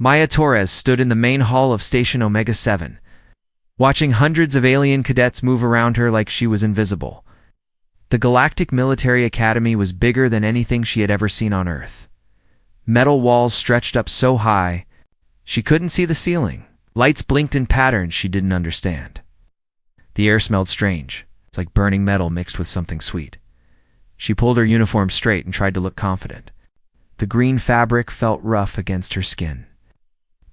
Maya Torres stood in the main hall of Station Omega 7, watching hundreds of alien cadets move around her like she was invisible. The Galactic Military Academy was bigger than anything she had ever seen on Earth. Metal walls stretched up so high, she couldn't see the ceiling. Lights blinked in patterns she didn't understand. The air smelled strange. It's like burning metal mixed with something sweet. She pulled her uniform straight and tried to look confident. The green fabric felt rough against her skin.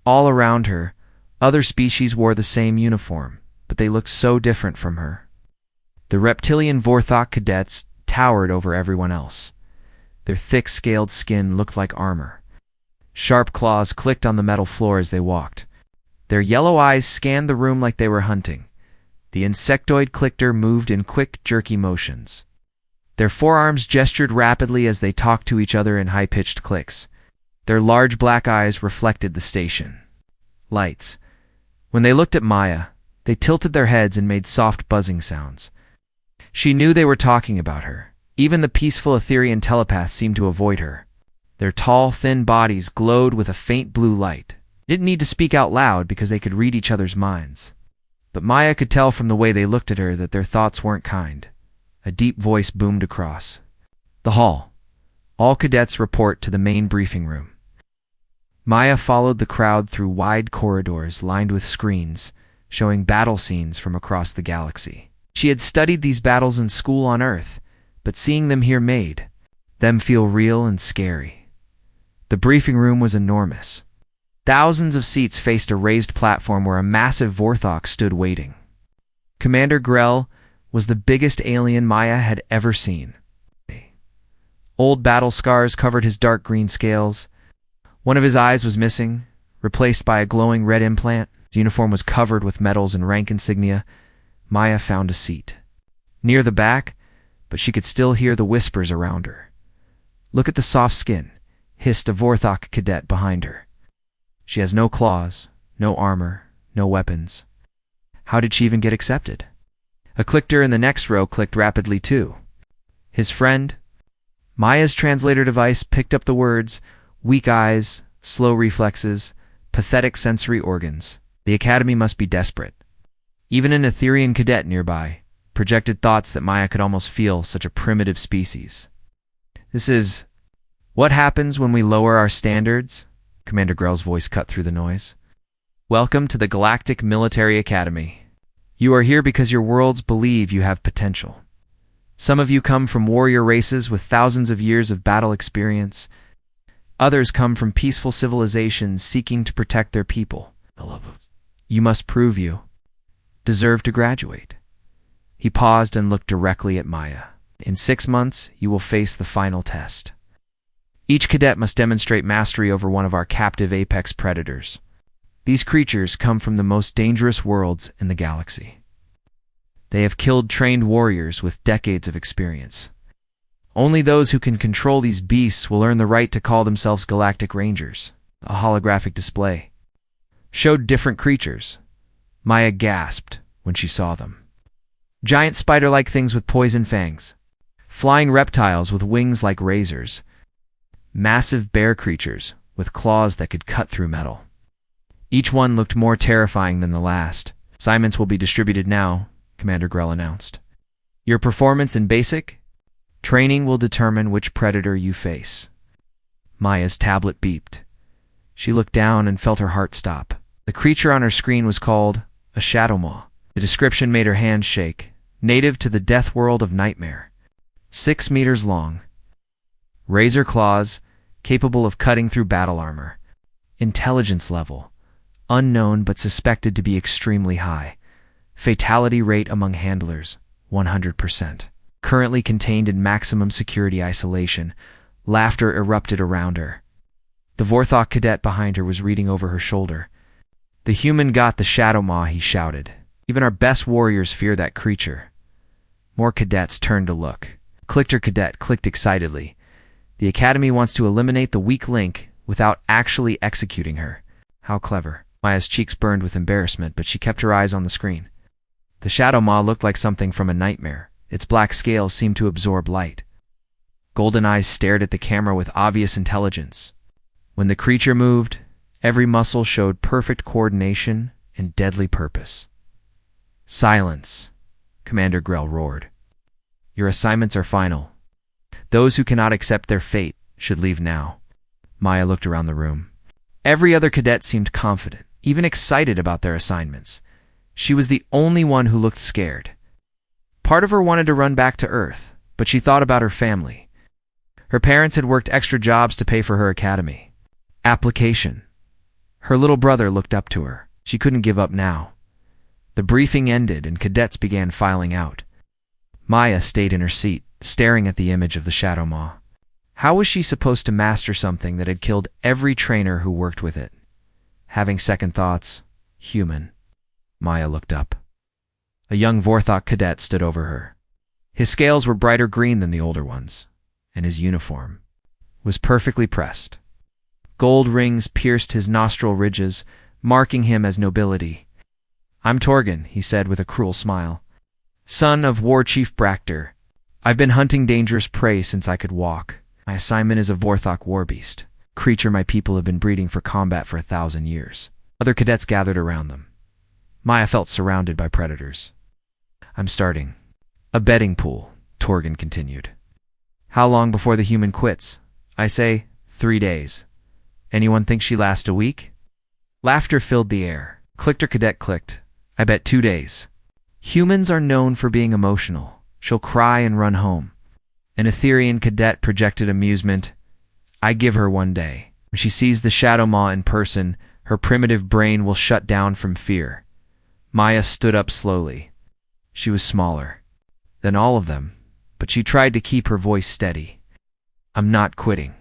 All around her, other species wore the same uniform, but they looked so different from her. The reptilian Vorthok cadets towered over everyone else. Their thick-scaled skin looked like armor. Sharp claws clicked on the metal floor as they walked. Their yellow eyes scanned the room like they were hunting. The insectoid clicker moved in quick, jerky motions. Their forearms gestured rapidly as they talked to each other in high-pitched clicks. Their large black eyes reflected the station. Lights. When they looked at Maya, they tilted their heads and made soft buzzing sounds. She knew they were talking about her. Even the peaceful Etherian telepath seemed to avoid her. Their tall, thin bodies glowed with a faint blue light. They didn't need to speak out loud because they could read each other's minds. But Maya could tell from the way they looked at her that their thoughts weren't kind. A deep voice boomed across the hall. All cadets report to the main briefing room. Maya followed the crowd through wide corridors lined with screens, showing battle scenes from across the galaxy. She had studied these battles in school on Earth, but seeing them here made them feel real and scary. The briefing room was enormous. Thousands of seats faced a raised platform where a massive Vorthok stood waiting. Commander Grell was the biggest alien Maya had ever seen. Old battle scars covered his dark green scales. One of his eyes was missing, replaced by a glowing red implant. His uniform was covered with medals and rank insignia. Maya found a seat near the back, but she could still hear the whispers around her. "Look at the soft skin," hissed a Vorthok cadet behind her. "She has no claws, no armor, no weapons. How did she even get accepted?" A clicker in the next row clicked rapidly too. His friend. Maya's translator device picked up the words, "weak eyes, slow reflexes, pathetic sensory organs. The Academy must be desperate." Even an Etherian cadet nearby projected thoughts that Maya could almost feel such a primitive species. "This is what happens when we lower our standards?" Commander Grell's voice cut through the noise. "Welcome to the Galactic Military Academy. You are here because your worlds believe you have potential. Some of you come from warrior races with thousands of years of battle experience. Others come from peaceful civilizations seeking to protect their people. You must prove you deserve to graduate." He paused and looked directly at Maya. "In 6 months, you will face the final test. Each cadet must demonstrate mastery over one of our captive apex predators. These creatures come from the most dangerous worlds in the galaxy. They have killed trained warriors with decades of experience. Only those who can control these beasts will earn the right to call themselves Galactic Rangers." A holographic display showed different creatures. Maya gasped when she saw them. Giant spider-like things with poison fangs. Flying reptiles with wings like razors. Massive bear creatures with claws that could cut through metal. Each one looked more terrifying than the last. "Assignments will be distributed now," Commander Grell announced. "Your performance in basic training will determine which predator you face." Maya's tablet beeped. She looked down and felt her heart stop. The creature on her screen was called a shadow maw. The description made her hands shake. Native to the death world of Nightmare. 6 meters long. Razor claws, capable of cutting through battle armor. Intelligence level. Unknown but suspected to be extremely high. Fatality rate among handlers, 100%. Currently contained in maximum security isolation. Laughter erupted around her. The Vorthok cadet behind her was reading over her shoulder. "The human got the shadow maw," he shouted. "Even our best warriors fear that creature." More cadets turned to look. Clicker cadet clicked excitedly. "The Academy wants to eliminate the weak link without actually executing her." How clever. Maya's cheeks burned with embarrassment, but she kept her eyes on the screen. The shadow maw looked like something from a nightmare. Its black scales seemed to absorb light. Golden eyes stared at the camera with obvious intelligence. When the creature moved, Every muscle showed perfect coordination and deadly purpose. "Silence," Commander Grell roared. "Your assignments are final. Those who cannot accept their fate should leave now." Maya looked around the room. Every other cadet seemed confident, even excited about their assignments. She was the only one who looked scared. Part of her wanted to run back to Earth, but she thought about her family. Her parents had worked extra jobs to pay for her academy. Application. Her little brother looked up to her. She couldn't give up now. The briefing ended and cadets began filing out. Maya stayed in her seat, staring at the image of the Shadow Maw. How was she supposed to master something that had killed every trainer who worked with it? Having second thoughts, human. Maya looked up. A young Vorthok cadet stood over her. His scales were brighter green than the older ones, and his uniform was perfectly pressed. Gold rings pierced his nostril ridges, marking him as nobility. "I'm Torgan," he said with a cruel smile. "Son of War Chief Bractor. I've been hunting dangerous prey since I could walk. My assignment is a Vorthok warbeast, creature my people have been breeding for combat for 1,000 years. Other cadets gathered around them. Maya felt surrounded by predators. "I'm starting a betting pool," Torgan continued. "How long before the human quits?" "I say 3 days. Anyone think she lasts a week?" Laughter filled the air. Clicker cadet clicked. "I bet 2 days. Humans are known for being emotional. She'll cry and run home." An Etherian cadet projected amusement. "I give her 1 day. When she sees the Shadow Maw in person, her primitive brain will shut down from fear." Maya stood up slowly. She was smaller than all of them, but she tried to keep her voice steady. "I'm not quitting."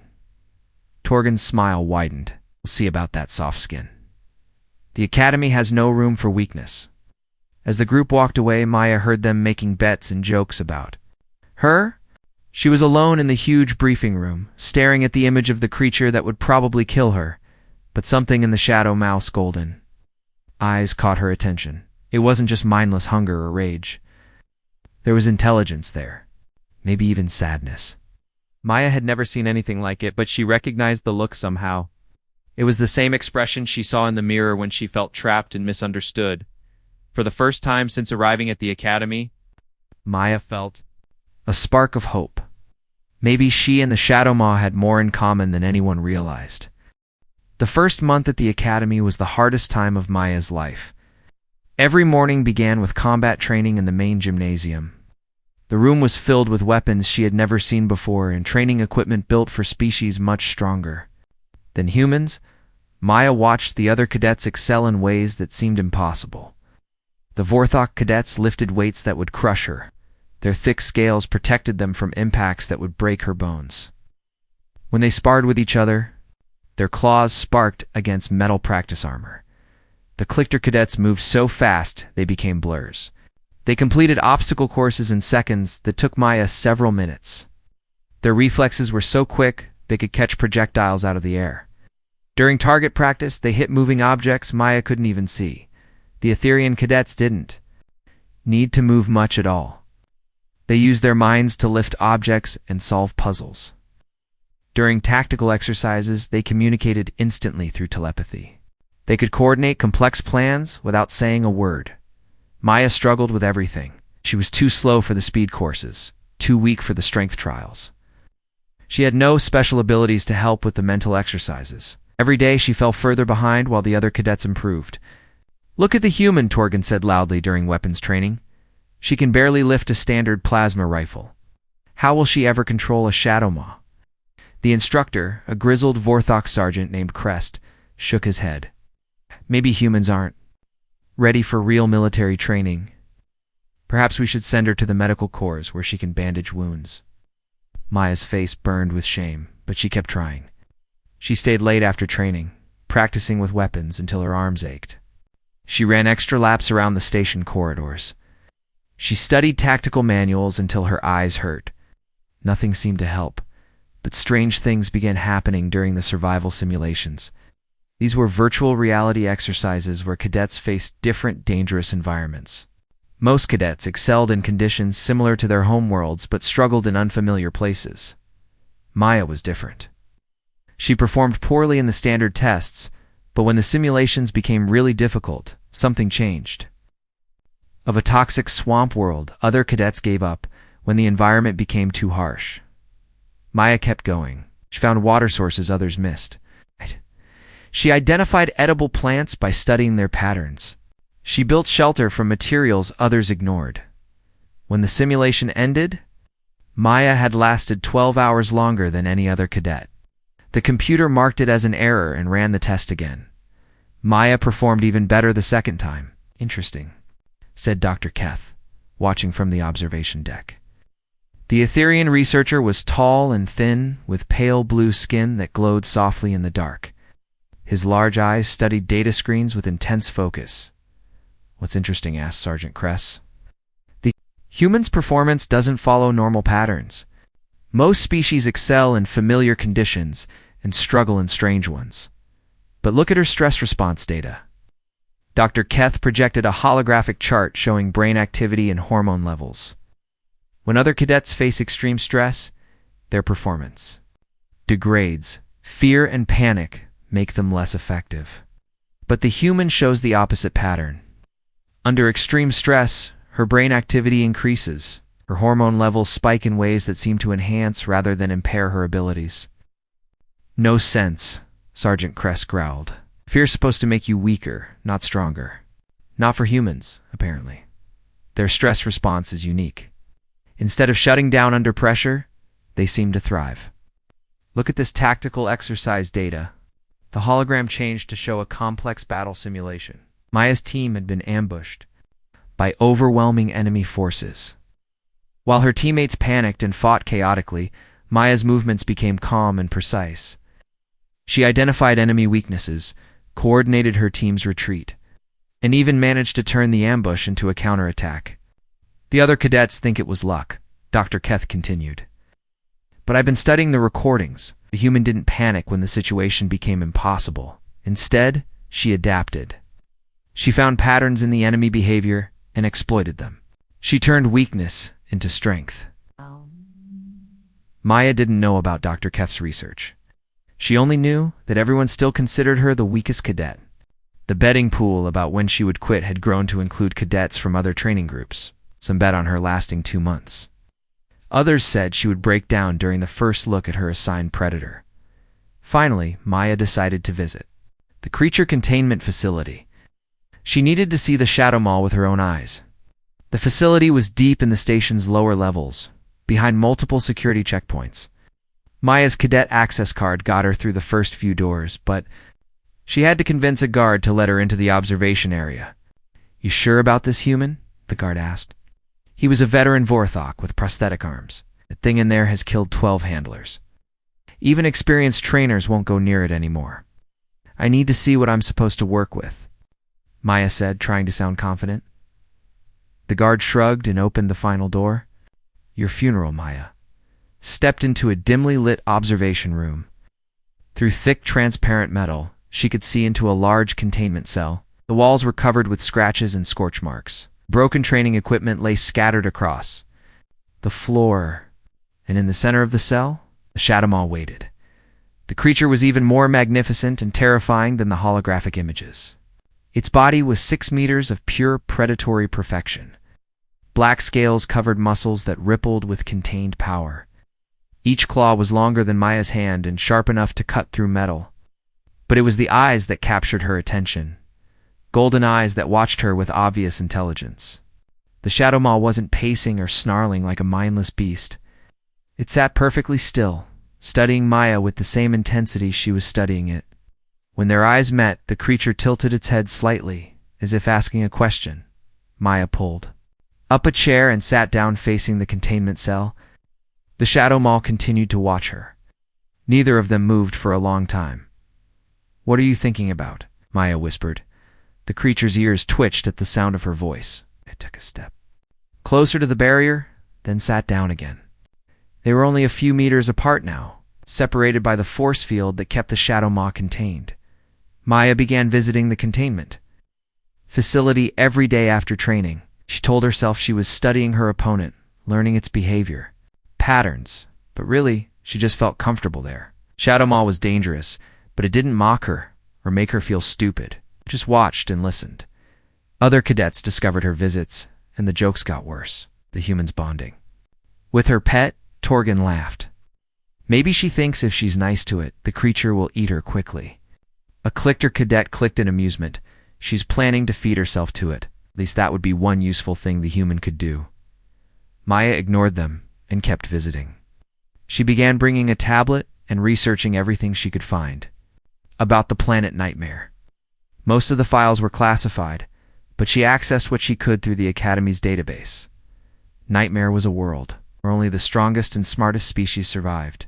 Torgan's smile widened. "We'll see about that soft skin. The Academy has no room for weakness." As the group walked away, Maya heard them making bets and jokes about her. She was alone in the huge briefing room, staring at the image of the creature that would probably kill her, but something in the Shadow Maw's golden eyes caught her attention. It wasn't just mindless hunger or rage. There was intelligence there, maybe even sadness. Maya had never seen anything like it, but she recognized the look somehow. It was the same expression she saw in the mirror when she felt trapped and misunderstood. For the first time since arriving at the Academy, Maya felt a spark of hope. Maybe she and the Shadow Maw had more in common than anyone realized. The first month at the Academy was the hardest time of Maya's life. Every morning began with combat training in the main gymnasium. The room was filled with weapons she had never seen before and training equipment built for species much stronger than humans. Maya watched the other cadets excel in ways that seemed impossible. The Vorthok cadets lifted weights that would crush her. Their thick scales protected them from impacts that would break her bones. When they sparred with each other, their claws sparked against metal practice armor. The Clicker cadets moved so fast they became blurs. They completed obstacle courses in seconds that took Maya several minutes. Their reflexes were so quick they could catch projectiles out of the air. During target practice, they hit moving objects Maya couldn't even see. The Etherian cadets didn't need to move much at all. They used their minds to lift objects and solve puzzles. During tactical exercises, they communicated instantly through telepathy. They could coordinate complex plans without saying a word. Maya struggled with everything. She was too slow for the speed courses, too weak for the strength trials. She had no special abilities to help with the mental exercises. Every day she fell further behind while the other cadets improved. "Look at the human," Torgan said loudly during weapons training. "She can barely lift a standard plasma rifle. How will she ever control a Shadow Maw?" The instructor, a grizzled Vorthok sergeant named Crest, shook his head. "Maybe humans aren't ready for real military training. Perhaps we should send her to the medical corps where she can bandage wounds." Maya's face burned with shame, but she kept trying. She stayed late after training, practicing with weapons until her arms ached. She ran extra laps around the station corridors. She studied tactical manuals until her eyes hurt. Nothing seemed to help, but strange things began happening during the survival simulations. These were virtual reality exercises where cadets faced different dangerous environments. Most cadets excelled in conditions similar to their homeworlds but struggled in unfamiliar places. Maya was different. She performed poorly in the standard tests, But when the simulations became really difficult, something changed. Of a toxic swamp world, other cadets gave up when the environment became too harsh. Maya kept going. She found water sources others missed. She identified edible plants by studying their patterns. She built shelter from materials others ignored. When the simulation ended, Maya had lasted 12 hours longer than any other cadet. The computer marked it as an error and ran the test again. Maya performed even better the second time. Interesting, said Dr. Keth, watching from the observation deck. The Etherian researcher was tall and thin, with pale blue skin that glowed softly in the dark. His large eyes studied data screens with intense focus. "What's interesting?" asked Sergeant Kress. "The human's performance doesn't follow normal patterns. Most species excel in familiar conditions and struggle in strange ones. But look at her stress response data." Dr. Keth projected a holographic chart showing brain activity and hormone levels. When other cadets face extreme stress, their performance degrades. Fear and panic make them less effective. But the human shows the opposite pattern. Under extreme stress, her brain activity increases. Her hormone levels spike in ways that seem to enhance rather than impair her abilities. "No sense," Sergeant Kress growled. "Fear's supposed to make you weaker, not stronger. Not for humans, apparently. Their stress response is unique. Instead of shutting down under pressure, they seem to thrive. Look at this tactical exercise data." The hologram changed to show a complex battle simulation. Maya's team had been ambushed by overwhelming enemy forces. While her teammates panicked and fought chaotically, Maya's movements became calm and precise. She identified enemy weaknesses, coordinated her team's retreat, and even managed to turn the ambush into a counterattack. "The other cadets think it was luck," Dr. Keth continued. "But I've been studying the recordings. The human didn't panic when the situation became impossible. Instead, she adapted. She found patterns in the enemy behavior and exploited them. She turned weakness into strength." Maya didn't know about Dr. Keth's research. She only knew that everyone still considered her the weakest cadet. The betting pool about when she would quit had grown to include cadets from other training groups. Some bet on her lasting 2 months. Others said she would break down during the first look at her assigned predator. Finally, Maya decided to visit the creature containment facility. She needed to see the Shadow Mall with her own eyes. The facility was deep in the station's lower levels, behind multiple security checkpoints. Maya's cadet access card got her through the first few doors, but she had to convince a guard to let her into the observation area. "You sure about this human?" the guard asked. He was a veteran Vorthok with prosthetic arms. "The thing in there has killed 12 handlers. Even experienced trainers won't go near it anymore. I need to see what I'm supposed to work with," Maya said, trying to sound confident. The guard shrugged and opened the final door. "Your funeral," Maya stepped into a dimly lit observation room. Through thick, transparent metal, she could see into a large containment cell. The walls were covered with scratches and scorch marks. Broken training equipment lay scattered across the floor, and in the center of the cell, the Shadow Mall waited. The creature was even more magnificent and terrifying than the holographic images. Its body was 6 meters of pure predatory perfection. Black scales covered muscles that rippled with contained power. Each claw was longer than Maya's hand and sharp enough to cut through metal. But it was the eyes that captured her attention. Golden eyes that watched her with obvious intelligence. The Shadow Mall wasn't pacing or snarling like a mindless beast. It sat perfectly still, studying Maya with the same intensity she was studying it. When their eyes met, the creature tilted its head slightly, as if asking a question. Maya pulled up a chair and sat down facing the containment cell. The Shadow Mall continued to watch her. Neither of them moved for a long time. "What are you thinking about?" Maya whispered. The creature's ears twitched at the sound of her voice. It took a step closer to the barrier, then sat down again. They were only a few meters apart now, separated by the force field that kept the Shadow Maw contained. Maya began visiting the containment facility every day after training. She told herself she was studying her opponent, learning its behavior, patterns, but really, she just felt comfortable there. Shadow Maw was dangerous, but it didn't mock her, or make her feel stupid, just watched and listened. Other cadets discovered her visits, and the jokes got worse, the humans bonding. With her pet, Torgan laughed. Maybe she thinks if she's nice to it, the creature will eat her quickly. A clicker cadet clicked in amusement. She's planning to feed herself to it. At least that would be one useful thing the human could do. Maya ignored them and kept visiting. She began bringing a tablet and researching everything she could find about the planet Nightmare. Most of the files were classified, but she accessed what she could through the Academy's database. Nightmare was a world where only the strongest and smartest species survived.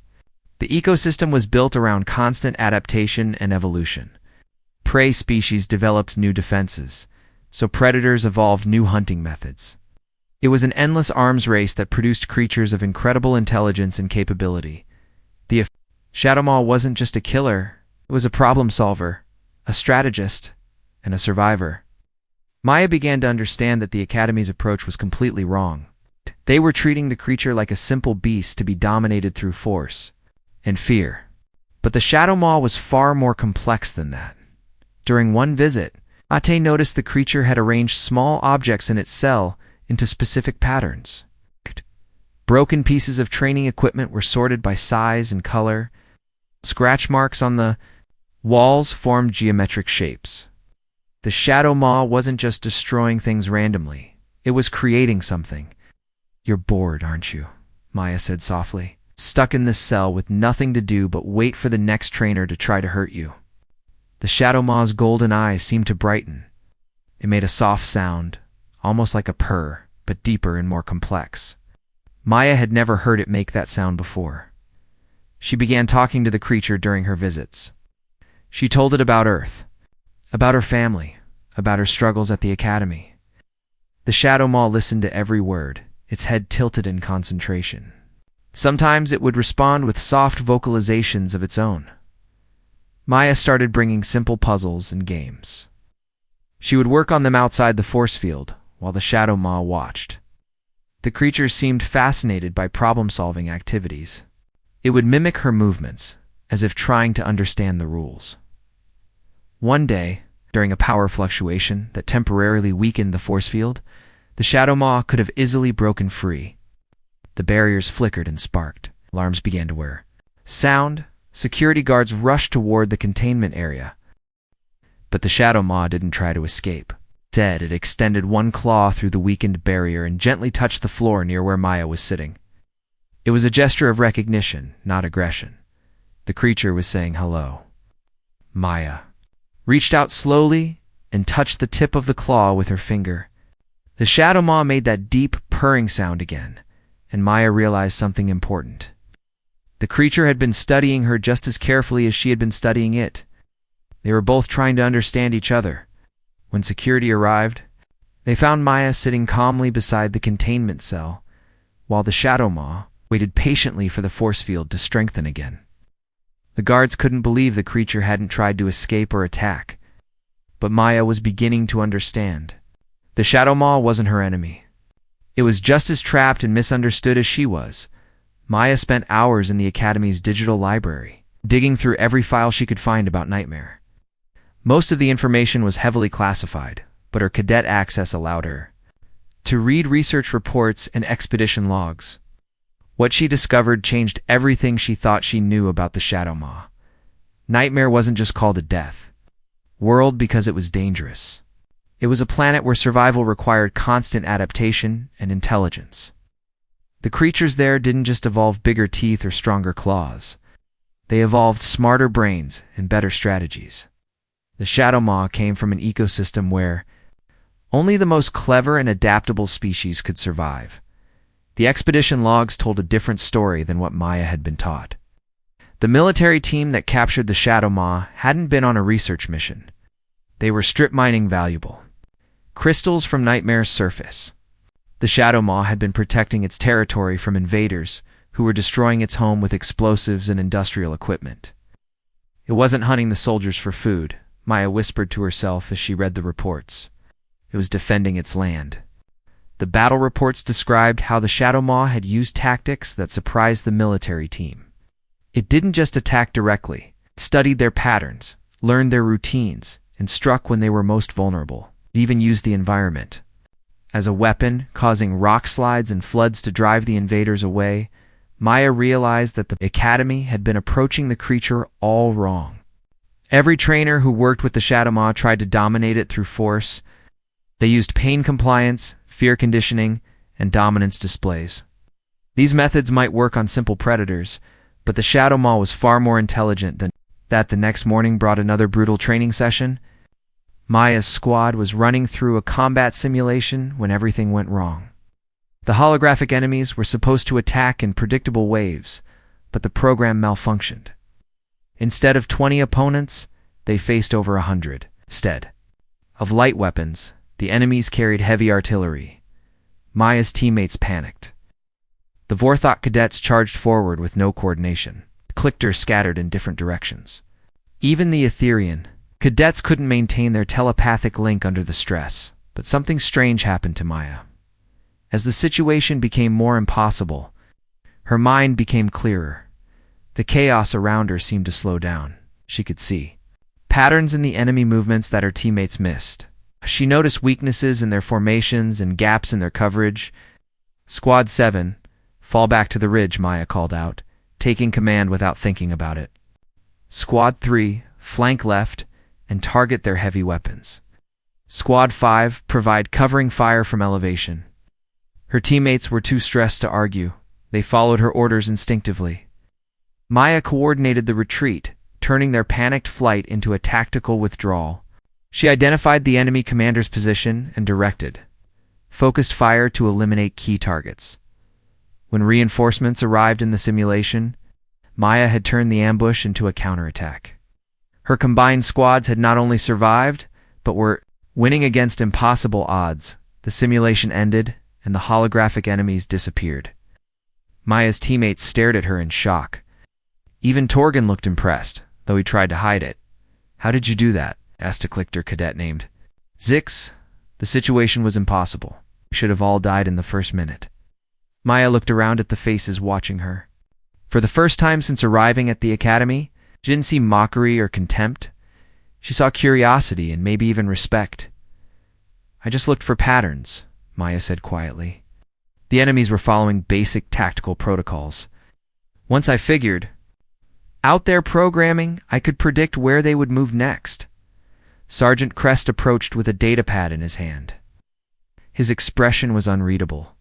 The ecosystem was built around constant adaptation and evolution. Prey species developed new defenses, so predators evolved new hunting methods. It was an endless arms race that produced creatures of incredible intelligence and capability. The Shadow Maw wasn't just a killer, it was a problem solver, a strategist, and a survivor. Maya began to understand that the Academy's approach was completely wrong. They were treating the creature like a simple beast to be dominated through force and fear. But the Shadow Maw was far more complex than that. During one visit, Ate noticed the creature had arranged small objects in its cell into specific patterns. Broken pieces of training equipment were sorted by size and color. Scratch marks on the walls formed geometric shapes. The Shadow Maw wasn't just destroying things randomly. It was creating something. "You're bored, aren't you?" Maya said softly. "Stuck in this cell with nothing to do but wait for the next trainer to try to hurt you." The Shadow Maw's golden eyes seemed to brighten. It made a soft sound, almost like a purr, but deeper and more complex. Maya had never heard it make that sound before. She began talking to the creature during her visits. She told it about Earth, about her family, about her struggles at the Academy. The Shadow Maw listened to every word, its head tilted in concentration. Sometimes it would respond with soft vocalizations of its own. Maya started bringing simple puzzles and games. She would work on them outside the force field, while the Shadow Maw watched. The creature seemed fascinated by problem-solving activities. It would mimic her movements, as if trying to understand the rules. One day, during a power fluctuation that temporarily weakened the force field, the Shadow Maw could have easily broken free. The barriers flickered and sparked. Alarms began to whir. Sound. Security guards rushed toward the containment area. But the Shadow Maw didn't try to escape. Instead, it extended one claw through the weakened barrier and gently touched the floor near where Maya was sitting. It was a gesture of recognition, not aggression. The creature was saying hello. Maya reached out slowly and touched the tip of the claw with her finger. The Shadow Maw made that deep, purring sound again, and Maya realized something important. The creature had been studying her just as carefully as she had been studying it. They were both trying to understand each other. When security arrived, they found Maya sitting calmly beside the containment cell, while the Shadow Maw waited patiently for the force field to strengthen again. The guards couldn't believe the creature hadn't tried to escape or attack, but Maya was beginning to understand. The Shadow Maw wasn't her enemy. It was just as trapped and misunderstood as she was. Maya spent hours in the Academy's digital library, digging through every file she could find about Nightmare. Most of the information was heavily classified, but her cadet access allowed her to read research reports and expedition logs. What she discovered changed everything she thought she knew about the Shadow Maw. Nightmare wasn't just called a death world because it was dangerous. It was a planet where survival required constant adaptation and intelligence. The creatures there didn't just evolve bigger teeth or stronger claws. They evolved smarter brains and better strategies. The Shadow Maw came from an ecosystem where only the most clever and adaptable species could survive. The expedition logs told a different story than what Maya had been taught. The military team that captured the Shadow Maw hadn't been on a research mission. They were strip mining valuable crystals from Nightmare's surface. The Shadow Maw had been protecting its territory from invaders who were destroying its home with explosives and industrial equipment. It wasn't hunting the soldiers for food, Maya whispered to herself as she read the reports. It was defending its land. The battle reports described how the Shadow Maw had used tactics that surprised the military team. It didn't just attack directly. It studied their patterns, learned their routines, and struck when they were most vulnerable. It even used the environment as a weapon, causing rock slides and floods to drive the invaders away. Maya realized that the Academy had been approaching the creature all wrong. Every trainer who worked with the Shadow Maw tried to dominate it through force. They used pain compliance, fear conditioning, and dominance displays. These methods might work on simple predators, but the Shadow Maw was far more intelligent than that. The next morning brought another brutal training session. Maya's squad was running through a combat simulation when everything went wrong. The holographic enemies were supposed to attack in predictable waves, but the program malfunctioned. Instead of 20 opponents, they faced over 100. Instead of light weapons, the enemies carried heavy artillery. Maya's teammates panicked. The Vorthok cadets charged forward with no coordination. The Clickers scattered in different directions. Even the Etherian cadets couldn't maintain their telepathic link under the stress. But something strange happened to Maya. As the situation became more impossible, her mind became clearer. The chaos around her seemed to slow down. She could see patterns in the enemy movements that her teammates missed. She noticed weaknesses in their formations and gaps in their coverage. Squad 7, fall back to the ridge, Maya called out, taking command without thinking about it. Squad 3, flank left and target their heavy weapons. Squad 5, provide covering fire from elevation. Her teammates were too stressed to argue. They followed her orders instinctively. Maya coordinated the retreat, turning their panicked flight into a tactical withdrawal. She identified the enemy commander's position and directed focused fire to eliminate key targets. When reinforcements arrived in the simulation, Maya had turned the ambush into a counterattack. Her combined squads had not only survived, but were winning against impossible odds. The simulation ended, and the holographic enemies disappeared. Maya's teammates stared at her in shock. Even Torgan looked impressed, though he tried to hide it. "How did you do that?" asked a Clicker cadet named Zix. "The situation was impossible. We should have all died in the first minute." Maya looked around at the faces watching her. For the first time since arriving at the Academy, she didn't see mockery or contempt. She saw curiosity and maybe even respect. "I just looked for patterns," Maya said quietly. The enemies were following basic tactical protocols. "Once I figured out their programming, I could predict where they would move next." Sergeant Crest approached with a datapad in his hand. His expression was unreadable.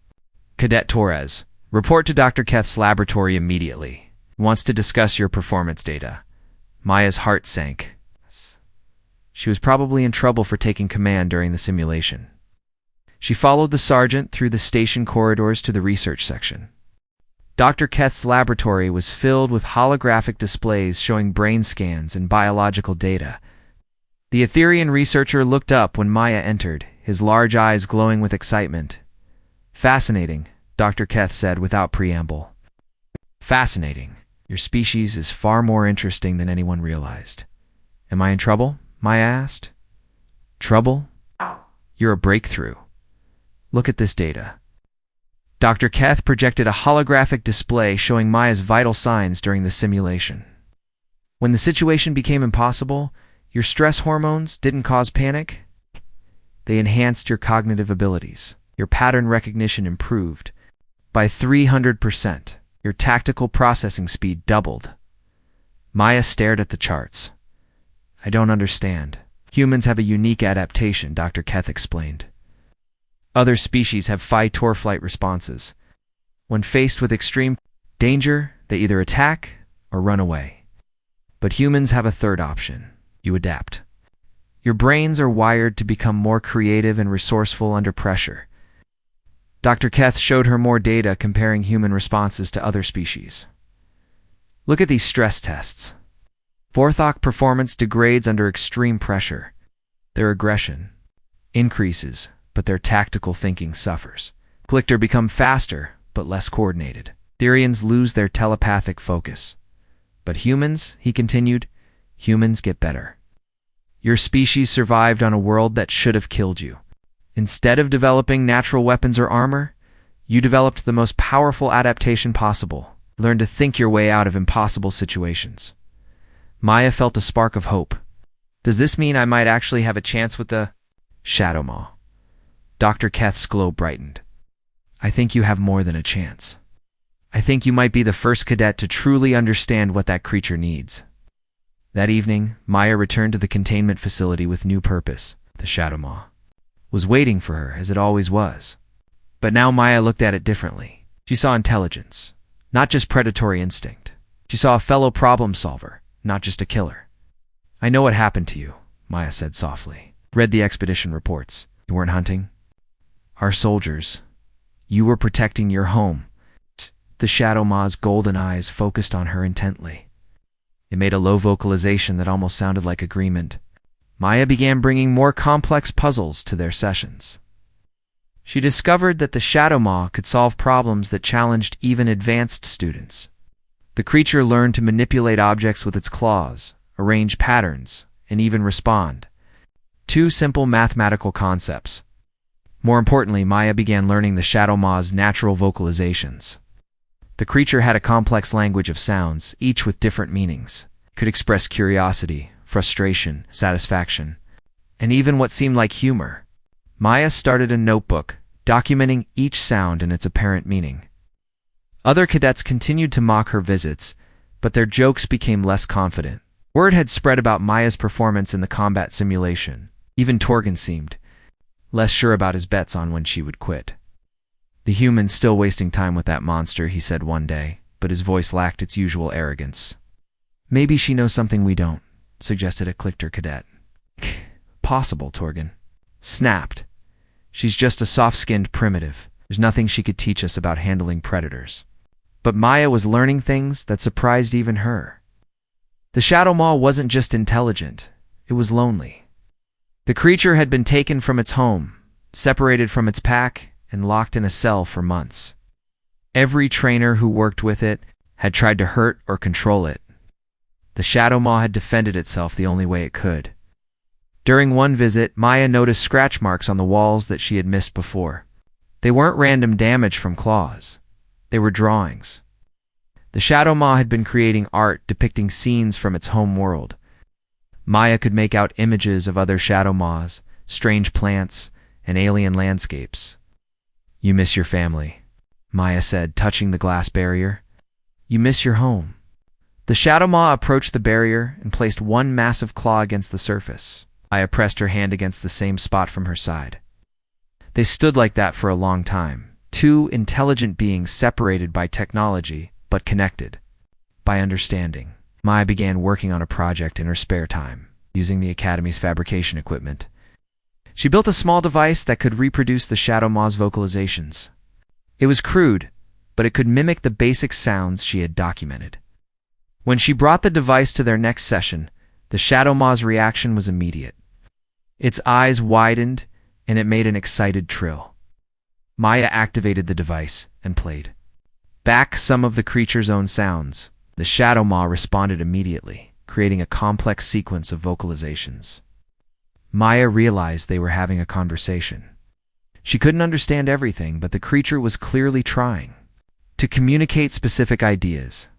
"Cadet Torres, report to Dr. Keth's laboratory immediately. He wants to discuss your performance data." Maya's heart sank. She was probably in trouble for taking command during the simulation. She followed the sergeant through the station corridors to the research section. Dr. Keth's laboratory was filled with holographic displays showing brain scans and biological data. The Etherian researcher looked up when Maya entered, his large eyes glowing with excitement. "Fascinating," Dr. Keth said without preamble. "Fascinating. Your species is far more interesting than anyone realized." "Am I in trouble?" Maya asked. "Trouble? You're a breakthrough. Look at this data." Dr. Keth projected a holographic display showing Maya's vital signs during the simulation. "When the situation became impossible, your stress hormones didn't cause panic. They enhanced your cognitive abilities. Your pattern recognition improved by 300%. Your tactical processing speed doubled." Maya stared at the charts. "I don't understand." "Humans have a unique adaptation," Dr. Keth explained. "Other species have fight-or-flight responses. When faced with extreme danger, they either attack or run away. But humans have a third option. You adapt. Your brains are wired to become more creative and resourceful under pressure." Dr. Keth showed her more data comparing human responses to other species. "Look at these stress tests. Vorthok performance degrades under extreme pressure. Their aggression increases, but their tactical thinking suffers. Clicker become faster, but less coordinated. Therians lose their telepathic focus. But humans," he continued, "humans get better. Your species survived on a world that should have killed you. Instead of developing natural weapons or armor, you developed the most powerful adaptation possible. Learn to think your way out of impossible situations." Maya felt a spark of hope. Does this mean I might actually have a chance with the Shadow Maw? Dr. Keth's glow brightened. I think you have more than a chance. I think you might be the first cadet to truly understand what that creature needs. That evening, Maya returned to the containment facility with new purpose. The Shadow Maw was waiting for her, as it always was. But now Maya looked at it differently. She saw intelligence, not just predatory instinct. She saw a fellow problem solver, not just a killer. I know what happened to you, Maya said softly. Read the expedition reports. You weren't hunting? Our soldiers. You were protecting your home. The Shadow Maw's golden eyes focused on her intently. It made a low vocalization that almost sounded like agreement. Maya began bringing more complex puzzles to their sessions. She discovered that the Shadow Maw could solve problems that challenged even advanced students. The creature learned to manipulate objects with its claws, arrange patterns, and even respond. Two simple mathematical concepts. More importantly, Maya began learning the Shadow Maw's natural vocalizations. The creature had a complex language of sounds, each with different meanings. It could express curiosity, frustration, satisfaction, and even what seemed like humor. Maya started a notebook, documenting each sound and its apparent meaning. Other cadets continued to mock her visits, but their jokes became less confident. Word had spread about Maya's performance in the combat simulation. Even Torgen seemed less sure about his bets on when she would quit. The human's still wasting time with that monster, he said one day, but his voice lacked its usual arrogance. Maybe she knows something we don't, suggested a Clicker cadet. Possible, Torgen snapped. She's just a soft-skinned primitive. There's nothing she could teach us about handling predators. But Maya was learning things that surprised even her. The Shadow Maw wasn't just intelligent, it was lonely. The creature had been taken from its home, separated from its pack, and locked in a cell for months. Every trainer who worked with it had tried to hurt or control it. The Shadow Maw had defended itself the only way it could. During one visit, Maya noticed scratch marks on the walls that she had missed before. They weren't random damage from claws. They were drawings. The Shadow Maw had been creating art depicting scenes from its home world. Maya could make out images of other Shadow Maws, strange plants, and alien landscapes. You miss your family, Maya said, touching the glass barrier. You miss your home. The Shadow Maw approached the barrier and placed one massive claw against the surface. Maya pressed her hand against the same spot from her side. They stood like that for a long time, two intelligent beings separated by technology, but connected by understanding. Maya began working on a project in her spare time, using the Academy's fabrication equipment. She built a small device that could reproduce the Shadow Maw's vocalizations. It was crude, but it could mimic the basic sounds she had documented. When she brought the device to their next session, the Shadow Maw's reaction was immediate. Its eyes widened, and it made an excited trill. Maya activated the device and played back some of the creature's own sounds. The Shadow Maw responded immediately, creating a complex sequence of vocalizations. Maya realized they were having a conversation. She couldn't understand everything, but the creature was clearly trying to communicate specific ideas.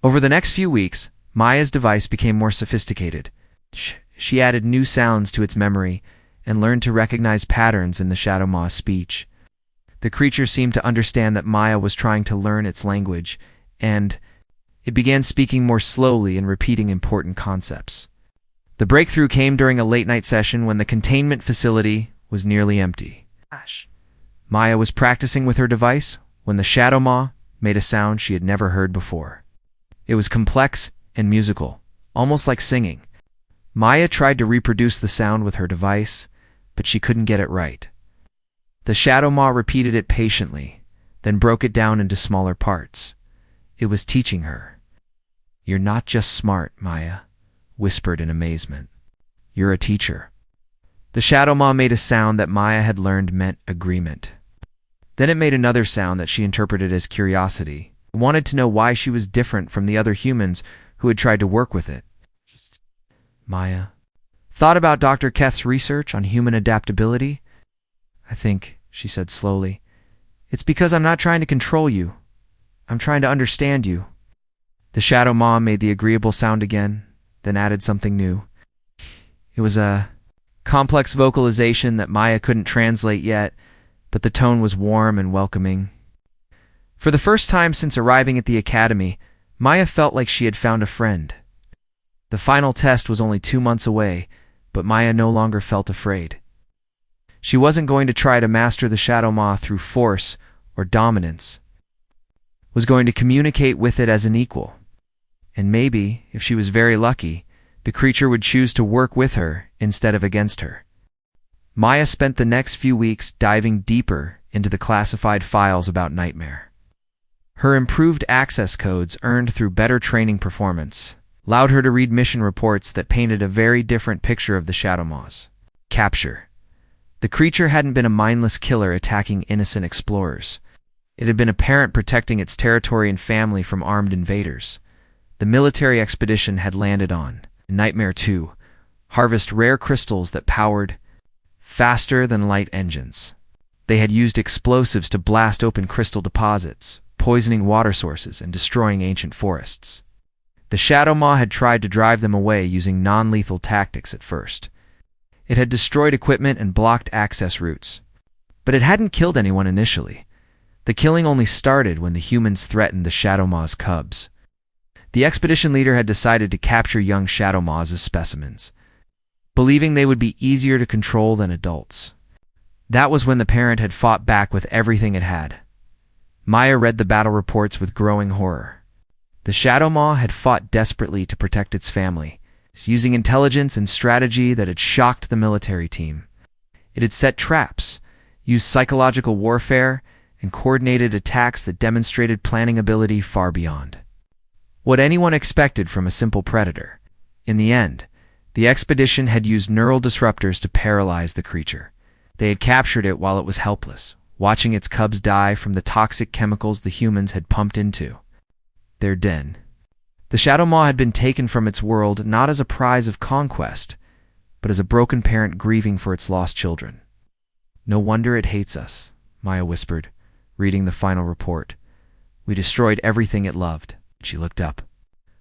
Over the next few weeks, Maya's device became more sophisticated. She added new sounds to its memory and learned to recognize patterns in the Shadow Maw's speech. The creature seemed to understand that Maya was trying to learn its language, and it began speaking more slowly and repeating important concepts. The breakthrough came during a late-night session when the containment facility was nearly empty. Maya was practicing with her device when the Shadow Maw made a sound she had never heard before. It was complex and musical, almost like singing. Maya tried to reproduce the sound with her device, but she couldn't get it right. The Shadow Maw repeated it patiently, then broke it down into smaller parts. It was teaching her. You're not just smart, Maya, whispered in amazement. You're a teacher. The Shadow Maw made a sound that Maya had learned meant agreement. Then it made another sound that she interpreted as curiosity. It wanted to know why she was different from the other humans who had tried to work with it. Maya thought about Dr. Keth's research on human adaptability. I think, she said slowly, it's because I'm not trying to control you. I'm trying to understand you. The Shadow Maw made the agreeable sound again, then added something new. It was a complex vocalization that Maya couldn't translate yet, but the tone was warm and welcoming. For the first time since arriving at the academy, Maya felt like she had found a friend. The final test was only 2 months away, but Maya no longer felt afraid. She wasn't going to try to master the Shadow Maw through force or dominance, was going to communicate with it as an equal. And maybe, if she was very lucky, the creature would choose to work with her instead of against her. Maya spent the next few weeks diving deeper into the classified files about Nightmare. Her improved access codes earned through better training performance allowed her to read mission reports that painted a very different picture of the Shadow Maws. Capture. The creature hadn't been a mindless killer attacking innocent explorers. It had been a parent protecting its territory and family from armed invaders. The military expedition had landed on Nightmare 2, harvest rare crystals that powered faster-than-light engines. They had used explosives to blast open crystal deposits, poisoning water sources and destroying ancient forests. The Shadow Maw had tried to drive them away using non-lethal tactics at first. It had destroyed equipment and blocked access routes. But it hadn't killed anyone initially. The killing only started when the humans threatened the Shadow Maw's cubs. The expedition leader had decided to capture young Shadow Maws as specimens, believing they would be easier to control than adults. That was when the parent had fought back with everything it had. Maya read the battle reports with growing horror. The Shadow Maw had fought desperately to protect its family, using intelligence and strategy that had shocked the military team. It had set traps, used psychological warfare, and coordinated attacks that demonstrated planning ability far beyond what anyone expected from a simple predator. In the end, the expedition had used neural disruptors to paralyze the creature. They had captured it while it was helpless, watching its cubs die from the toxic chemicals the humans had pumped into their den. The Shadow Maw had been taken from its world not as a prize of conquest, but as a broken parent grieving for its lost children. "No wonder it hates us," Maya whispered, reading the final report. "We destroyed everything it loved." She looked up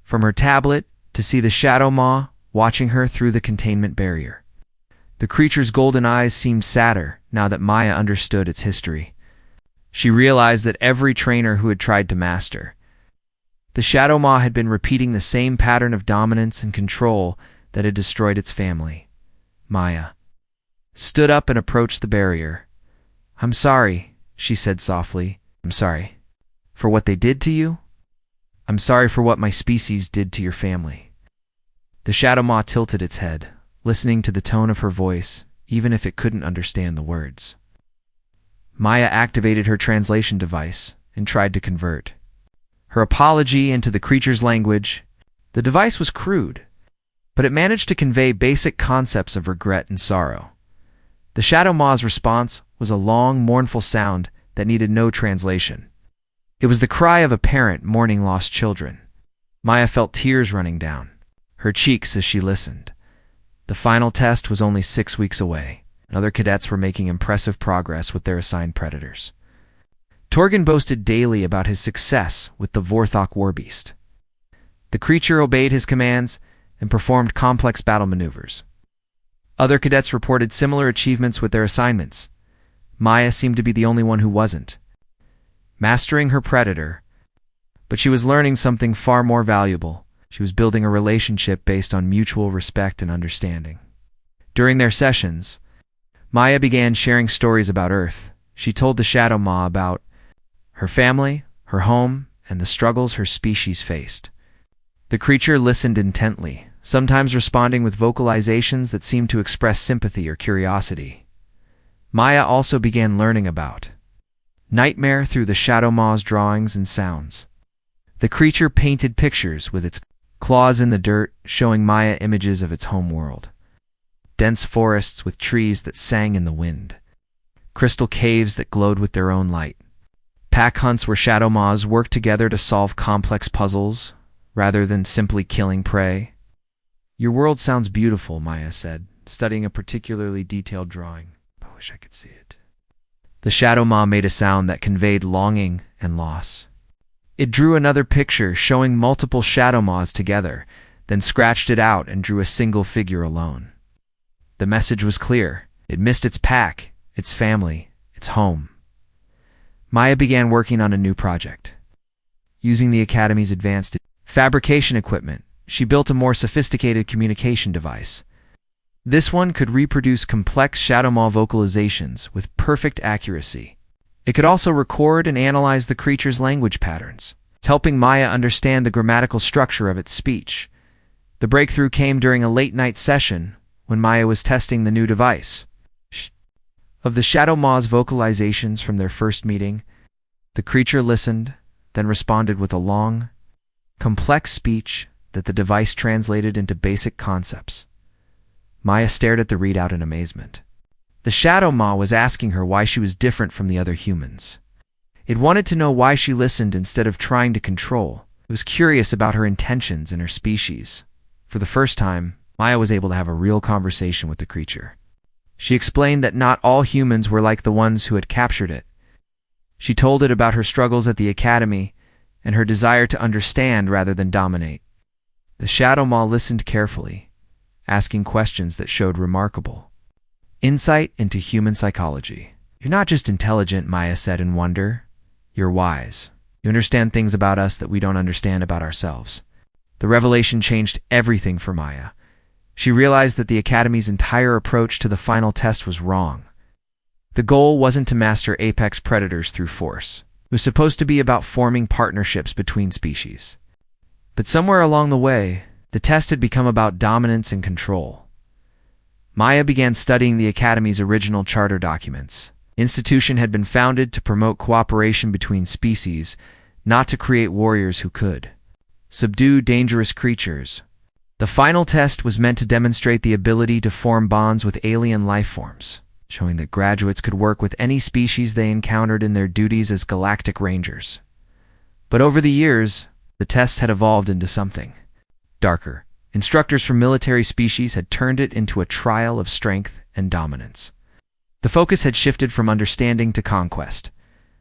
from her tablet to see the Shadow Maw watching her through the containment barrier. The creature's golden eyes seemed sadder now that Maya understood its history. She realized that every trainer who had tried to master the Shadow Maw had been repeating the same pattern of dominance and control that had destroyed its family. Maya stood up and approached the barrier. "I'm sorry," she said softly. "I'm sorry for what they did to you. I'm sorry for what my species did to your family." The Shadow Maw tilted its head, listening to the tone of her voice, even if it couldn't understand the words. Maya activated her translation device and tried to convert her apology into the creature's language. The device was crude, but it managed to convey basic concepts of regret and sorrow. The Shadow Maw's response was a long, mournful sound that needed no translation. It was the cry of a parent mourning lost children. Maya felt tears running down her cheeks as she listened. The final test was only 6 weeks away, and other cadets were making impressive progress with their assigned predators. Torgan boasted daily about his success with the Vorthok warbeast. The creature obeyed his commands and performed complex battle maneuvers. Other cadets reported similar achievements with their assignments. Maya seemed to be the only one who wasn't mastering her predator, but she was learning something far more valuable. She was building a relationship based on mutual respect and understanding. During their sessions, Maya began sharing stories about Earth. She told the Shadow Maw about her family, her home, and the struggles her species faced. The creature listened intently, sometimes responding with vocalizations that seemed to express sympathy or curiosity. Maya also began learning about Nightmare through the Shadow Maw's drawings and sounds. The creature painted pictures with its claws in the dirt, showing Maya images of its home world. Dense forests with trees that sang in the wind. Crystal caves that glowed with their own light. Pack hunts where Shadow Maws worked together to solve complex puzzles, rather than simply killing prey. "Your world sounds beautiful," Maya said, studying a particularly detailed drawing. "I wish I could see it." The Shadow Maw made a sound that conveyed longing and loss. It drew another picture showing multiple Shadow Maws together, then scratched it out and drew a single figure alone. The message was clear. It missed its pack, its family, its home. Maya began working on a new project. Using the Academy's advanced fabrication equipment, she built a more sophisticated communication device. This one could reproduce complex Shadow Maw vocalizations with perfect accuracy. It could also record and analyze the creature's language patterns, helping Maya understand the grammatical structure of its speech. The breakthrough came during a late-night session when Maya was testing the new device. Of the Shadow Maw's vocalizations from their first meeting, the creature listened, then responded with a long, complex speech that the device translated into basic concepts. Maya stared at the readout in amazement. The Shadow Maw was asking her why she was different from the other humans. It wanted to know why she listened instead of trying to control. It was curious about her intentions and her species. For the first time, Maya was able to have a real conversation with the creature. She explained that not all humans were like the ones who had captured it. She told it about her struggles at the Academy and her desire to understand rather than dominate. The Shadow Maw listened carefully, asking questions that showed remarkable insight into human psychology. "You're not just intelligent," Maya said in wonder. "You're wise. You understand things about us that we don't understand about ourselves." The revelation changed everything for Maya. She realized that the Academy's entire approach to the final test was wrong. The goal wasn't to master apex predators through force. It was supposed to be about forming partnerships between species. But somewhere along the way, the test had become about dominance and control. Maya began studying the Academy's original charter documents. The institution had been founded to promote cooperation between species, not to create warriors who could subdue dangerous creatures. The final test was meant to demonstrate the ability to form bonds with alien life forms, showing that graduates could work with any species they encountered in their duties as galactic rangers. But over the years, the test had evolved into something darker. Instructors from military species had turned it into a trial of strength and dominance. The focus had shifted from understanding to conquest.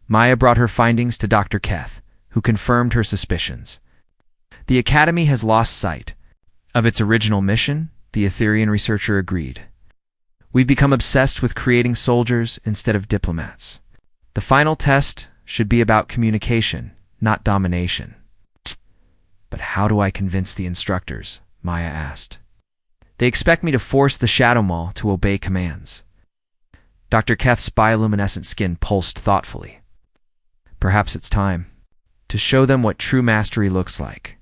Maya brought her findings to Dr. Keth, who confirmed her suspicions. "The Academy has lost sight of its original mission," the Etherian researcher agreed. "We've become obsessed with creating soldiers instead of diplomats. The final test should be about communication, not domination." "But how do I convince the instructors?" Maya asked. "They expect me to force the Shadow Maw to obey commands." Dr. Keth's bioluminescent skin pulsed thoughtfully. "Perhaps it's time to show them what true mastery looks like.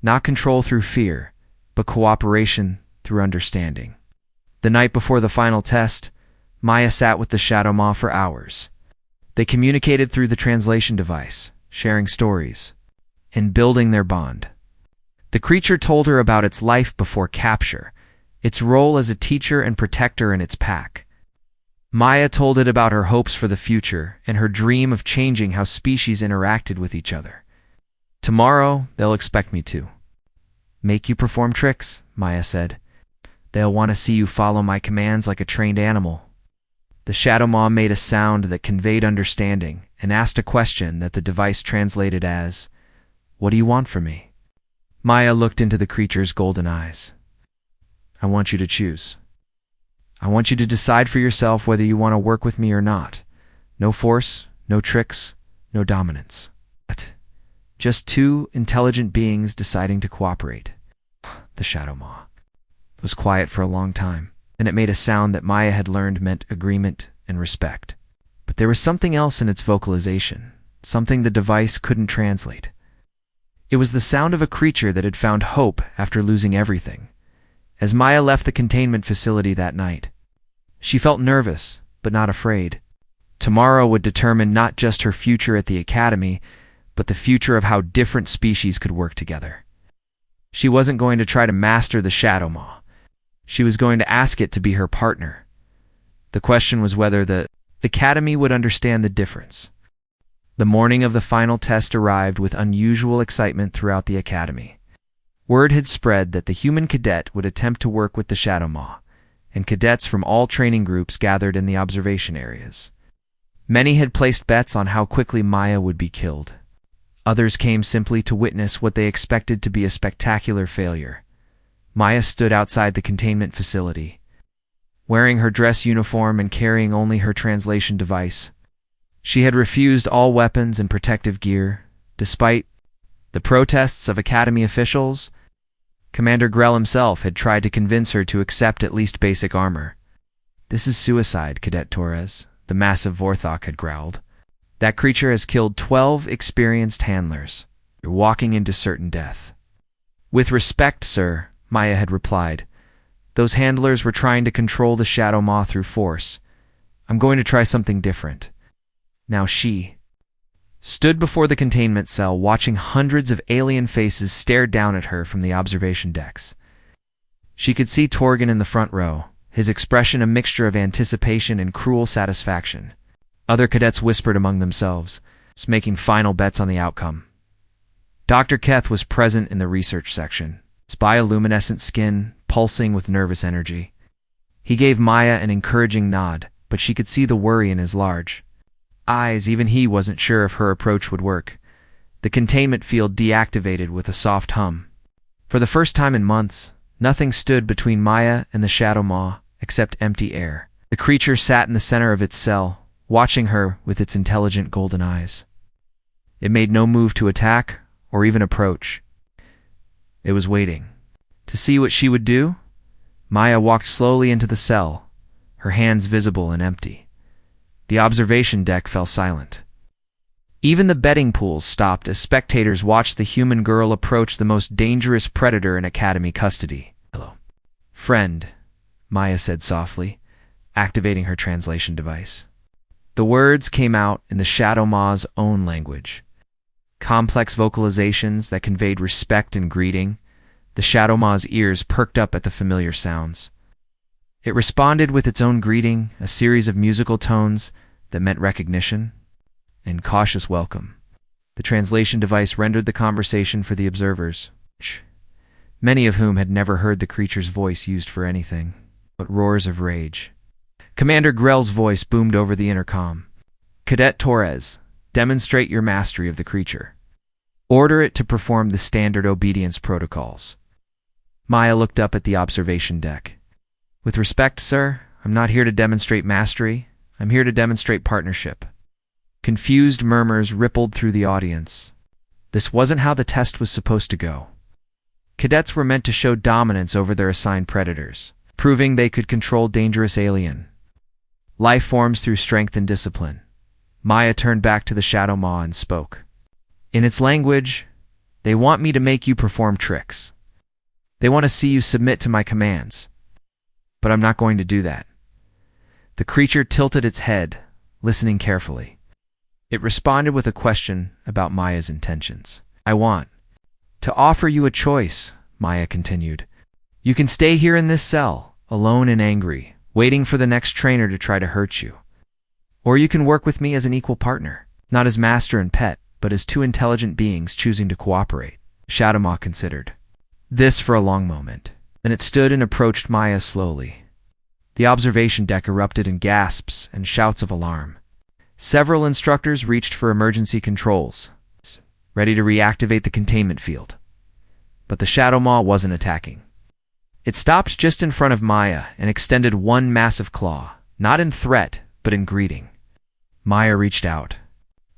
Not control through fear, but cooperation through understanding." The night before the final test, Maya sat with the Shadow Maw for hours. They communicated through the translation device, sharing stories, and building their bond. The creature told her about its life before capture, its role as a teacher and protector in its pack. Maya told it about her hopes for the future and her dream of changing how species interacted with each other. "Tomorrow, they'll expect me to make you perform tricks," Maya said. "They'll want to see you follow my commands like a trained animal." The Shadow Maw made a sound that conveyed understanding and asked a question that the device translated as, "What do you want from me?" Maya looked into the creature's golden eyes. "I want you to choose. I want you to decide for yourself whether you want to work with me or not. No force, no tricks, no dominance. Just two intelligent beings deciding to cooperate." The Shadow Maw was quiet for a long time, and it made a sound that Maya had learned meant agreement and respect. But there was something else in its vocalization, something the device couldn't translate. It was the sound of a creature that had found hope after losing everything. As Maya left the containment facility that night, she felt nervous, but not afraid. Tomorrow would determine not just her future at the Academy, but the future of how different species could work together. She wasn't going to try to master the Shadow Maw. She was going to ask it to be her partner. The question was whether the Academy would understand the difference. The morning of the final test arrived with unusual excitement throughout the Academy. Word had spread that the human cadet would attempt to work with the Shadow Maw, and cadets from all training groups gathered in the observation areas. Many had placed bets on how quickly Maya would be killed. Others came simply to witness what they expected to be a spectacular failure. Maya stood outside the containment facility, wearing her dress uniform and carrying only her translation device. She had refused all weapons and protective gear, despite the protests of Academy officials. Commander Grell himself had tried to convince her to accept at least basic armor. "This is suicide, Cadet Torres," the massive Vorthok had growled. "That creature has killed 12 experienced handlers. You're walking into certain death." "With respect, sir," Maya had replied. "Those handlers were trying to control the Shadow Maw through force. I'm going to try something different." Now she stood before the containment cell, watching hundreds of alien faces stare down at her from the observation decks. She could see Torgan in the front row, his expression a mixture of anticipation and cruel satisfaction. Other cadets whispered among themselves, making final bets on the outcome. Dr. Keth was present in the research section, his bioluminescent skin pulsing with nervous energy. He gave Maya an encouraging nod, but she could see the worry in his large eyes. Even he wasn't sure if her approach would work. The containment field deactivated with a soft hum. For the first time in months, nothing stood between Maya and the Shadow Maw except empty air. The creature sat in the center of its cell, watching her with its intelligent golden eyes. It made no move to attack or even approach. It was waiting. To see what she would do, Maya walked slowly into the cell, her hands visible and empty. The observation deck fell silent. Even the betting pools stopped as spectators watched the human girl approach the most dangerous predator in Academy custody. "Hello, friend," Maya said softly, activating her translation device. The words came out in the Shadow Maw's own language. Complex vocalizations that conveyed respect and greeting. The Shadow Maw's ears perked up at the familiar sounds. It responded with its own greeting, a series of musical tones that meant recognition and cautious welcome. The translation device rendered the conversation for the observers, many of whom had never heard the creature's voice used for anything but roars of rage. Commander Grell's voice boomed over the intercom. "Cadet Torres, demonstrate your mastery of the creature. Order it to perform the standard obedience protocols." Maya looked up at the observation deck. "With respect, sir, I'm not here to demonstrate mastery. I'm here to demonstrate partnership." Confused murmurs rippled through the audience. This wasn't how the test was supposed to go. Cadets were meant to show dominance over their assigned predators, proving they could control dangerous alien life forms through strength and discipline. Maya turned back to the Shadow Maw and spoke. "In its language, they want me to make you perform tricks. They want to see you submit to my commands. But I'm not going to do that." The creature tilted its head, listening carefully. It responded with a question about Maya's intentions. "I want to offer you a choice," Maya continued. "You can stay here in this cell, alone and angry, waiting for the next trainer to try to hurt you. Or you can work with me as an equal partner, not as master and pet, but as two intelligent beings choosing to cooperate." Shadow Maw considered this for a long moment. Then it stood and approached Maya slowly. The observation deck erupted in gasps and shouts of alarm. Several instructors reached for emergency controls, ready to reactivate the containment field. But the Shadow Maw wasn't attacking. It stopped just in front of Maya and extended one massive claw, not in threat, but in greeting. Maya reached out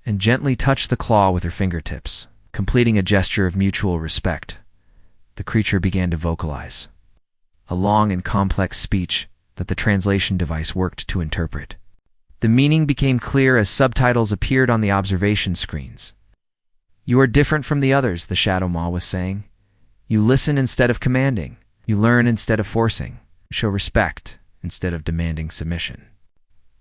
and gently touched the claw with her fingertips, completing a gesture of mutual respect. The creature began to vocalize, a long and complex speech that the translation device worked to interpret. The meaning became clear as subtitles appeared on the observation screens. "You are different from the others," the Shadow Maw was saying. "You listen instead of commanding. You learn instead of forcing. Show respect instead of demanding submission.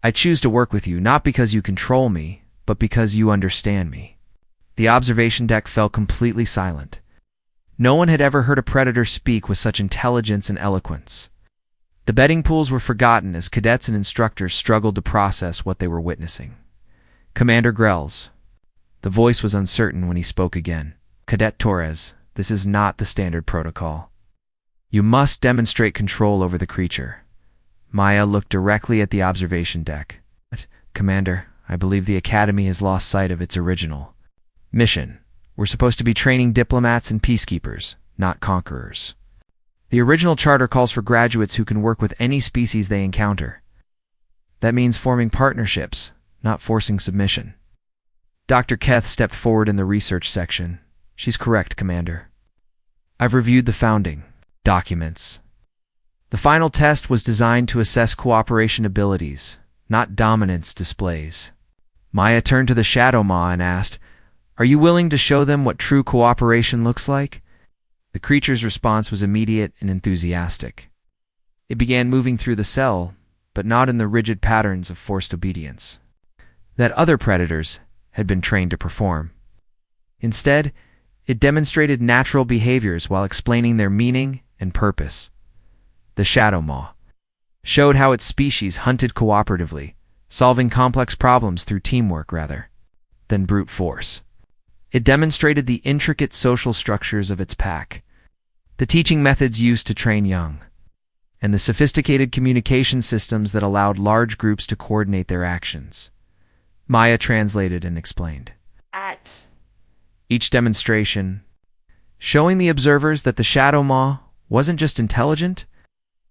I choose to work with you not because you control me, but because you understand me." The observation deck fell completely silent. No one had ever heard a predator speak with such intelligence and eloquence. The betting pools were forgotten as cadets and instructors struggled to process what they were witnessing. "Commander Grell's." The voice was uncertain when he spoke again. "Cadet Torres, this is not the standard protocol. You must demonstrate control over the creature." Maya looked directly at the observation deck. "Commander, I believe the Academy has lost sight of its original mission. We're supposed to be training diplomats and peacekeepers, not conquerors." The original charter calls for graduates who can work with any species they encounter. That means forming partnerships, not forcing submission. Dr. Keth stepped forward in the research section. She's correct, Commander. I've reviewed the founding documents. The final test was designed to assess cooperation abilities, not dominance displays. Maya turned to the Shadow Maw and asked, "Are you willing to show them what true cooperation looks like?" The creature's response was immediate and enthusiastic. It began moving through the cell, but not in the rigid patterns of forced obedience that other predators had been trained to perform. Instead, it demonstrated natural behaviors while explaining their meaning and purpose. The Shadow Maw showed how its species hunted cooperatively, solving complex problems through teamwork rather than brute force. It demonstrated the intricate social structures of its pack, the teaching methods used to train young, and the sophisticated communication systems that allowed large groups to coordinate their actions. Maya translated and explained each demonstration, showing the observers that the Shadow Maw wasn't just intelligent,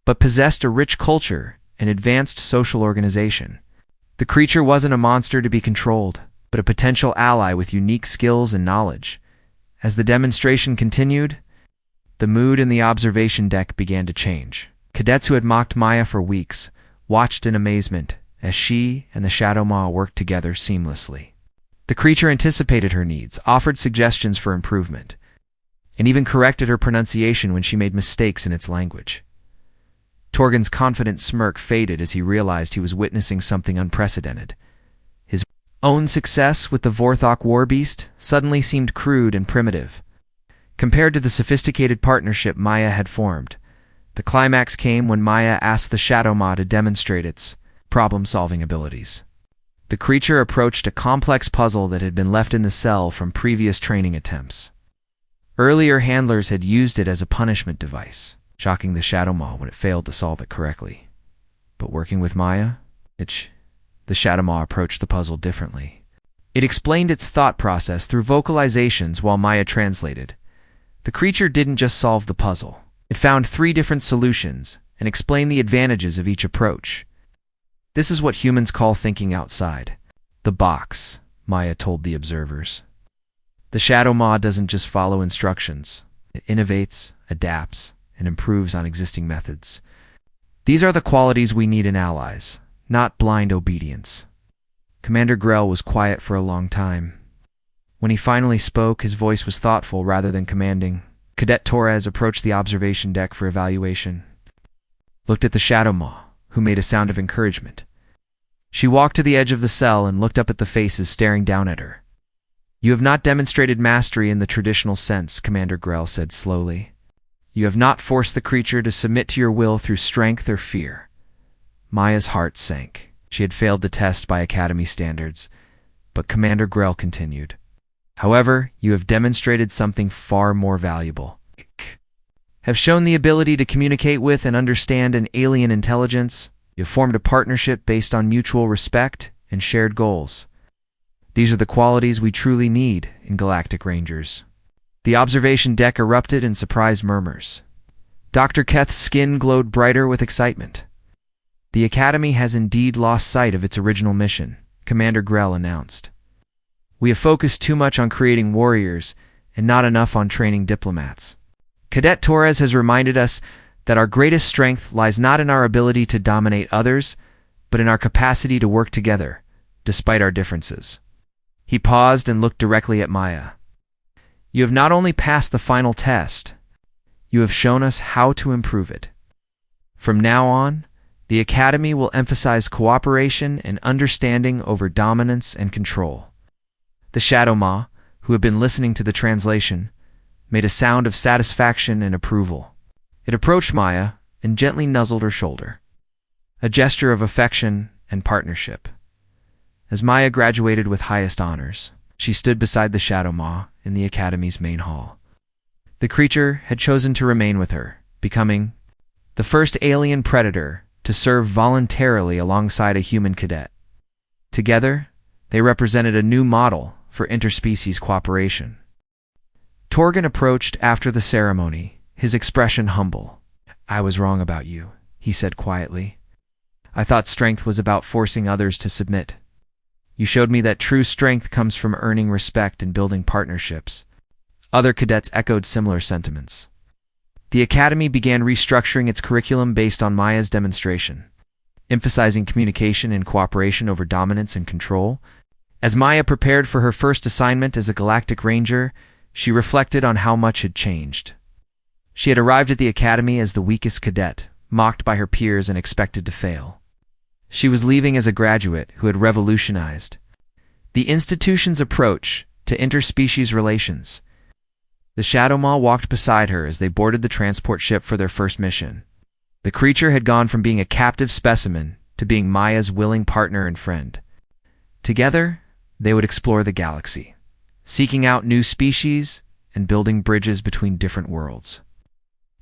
but possessed a rich culture and advanced social organization. The creature wasn't a monster to be controlled, but a potential ally with unique skills and knowledge. As the demonstration continued, the mood in the observation deck began to change. Cadets who had mocked Maya for weeks watched in amazement as she and the Shadow Maw worked together seamlessly. The creature anticipated her needs, offered suggestions for improvement, and even corrected her pronunciation when she made mistakes in its language. Torgan's confident smirk faded as he realized he was witnessing something unprecedented. His own success with the Vorthok war beast suddenly seemed crude and primitive. Compared to the sophisticated partnership Maya had formed, the climax came when Maya asked the Shadow Maw to demonstrate its problem-solving abilities. The creature approached a complex puzzle that had been left in the cell from previous training attempts. Earlier handlers had used it as a punishment device, shocking the Shadow Maw when it failed to solve it correctly. But working with Maya, the Shadow Maw approached the puzzle differently. It explained its thought process through vocalizations while Maya translated. The creature didn't just solve the puzzle. It found 3 different solutions and explained the advantages of each approach. This is what humans call thinking outside the box, Maya told the observers. The Shadow Maw doesn't just follow instructions. It innovates, adapts, and improves on existing methods. These are the qualities we need in allies, not blind obedience. Commander Grell was quiet for a long time. When he finally spoke, his voice was thoughtful rather than commanding. Cadet Torres approached the observation deck for evaluation. Looked at the Shadow Maw, who made a sound of encouragement. She walked to the edge of the cell and looked up at the faces staring down at her. "You have not demonstrated mastery in the traditional sense," Commander Grell said slowly. "You have not forced the creature to submit to your will through strength or fear." Maya's heart sank. She had failed the test by Academy standards, but Commander Grell continued. "However, you have demonstrated something far more valuable. Have shown the ability to communicate with and understand an alien intelligence. You have formed a partnership based on mutual respect and shared goals. These are the qualities we truly need in Galactic Rangers." The observation deck erupted in surprised murmurs. Dr. Keth's skin glowed brighter with excitement. "The Academy has indeed lost sight of its original mission," Commander Grell announced. "We have focused too much on creating warriors and not enough on training diplomats. Cadet Torres has reminded us that our greatest strength lies not in our ability to dominate others, but in our capacity to work together, despite our differences." He paused and looked directly at Maya. "You have not only passed the final test, you have shown us how to improve it. From now on, the Academy will emphasize cooperation and understanding over dominance and control." The Shadow Maw, who had been listening to the translation, made a sound of satisfaction and approval. It approached Maya and gently nuzzled her shoulder, a gesture of affection and partnership. As Maya graduated with highest honors, she stood beside the Shadow Maw in the Academy's main hall. The creature had chosen to remain with her, becoming the first alien predator to serve voluntarily alongside a human cadet. Together, they represented a new model for interspecies cooperation. Torgan approached after the ceremony, his expression humble. "I was wrong about you," he said quietly. "I thought strength was about forcing others to submit. You showed me that true strength comes from earning respect and building partnerships." Other cadets echoed similar sentiments. The academy began restructuring its curriculum based on Maya's demonstration, emphasizing communication and cooperation over dominance and control. As Maya prepared for her first assignment as a Galactic Ranger, she reflected on how much had changed. She had arrived at the academy as the weakest cadet, mocked by her peers and expected to fail. She was leaving as a graduate who had revolutionized the institution's approach to interspecies relations. The Shadow Maw walked beside her as they boarded the transport ship for their first mission. The creature had gone from being a captive specimen to being Maya's willing partner and friend. Together, they would explore the galaxy, seeking out new species and building bridges between different worlds.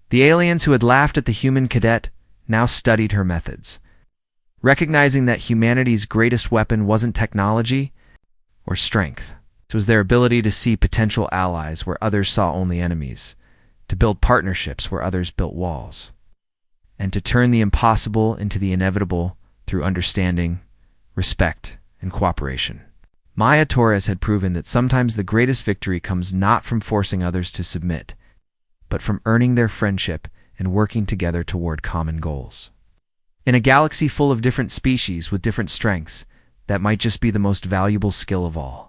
The aliens who had laughed at the human cadet now studied her methods, recognizing that humanity's greatest weapon wasn't technology or strength. It was their ability to see potential allies where others saw only enemies, to build partnerships where others built walls, and to turn the impossible into the inevitable through understanding, respect, and cooperation. Maya Torres had proven that sometimes the greatest victory comes not from forcing others to submit, but from earning their friendship and working together toward common goals. In a galaxy full of different species with different strengths, that might just be the most valuable skill of all.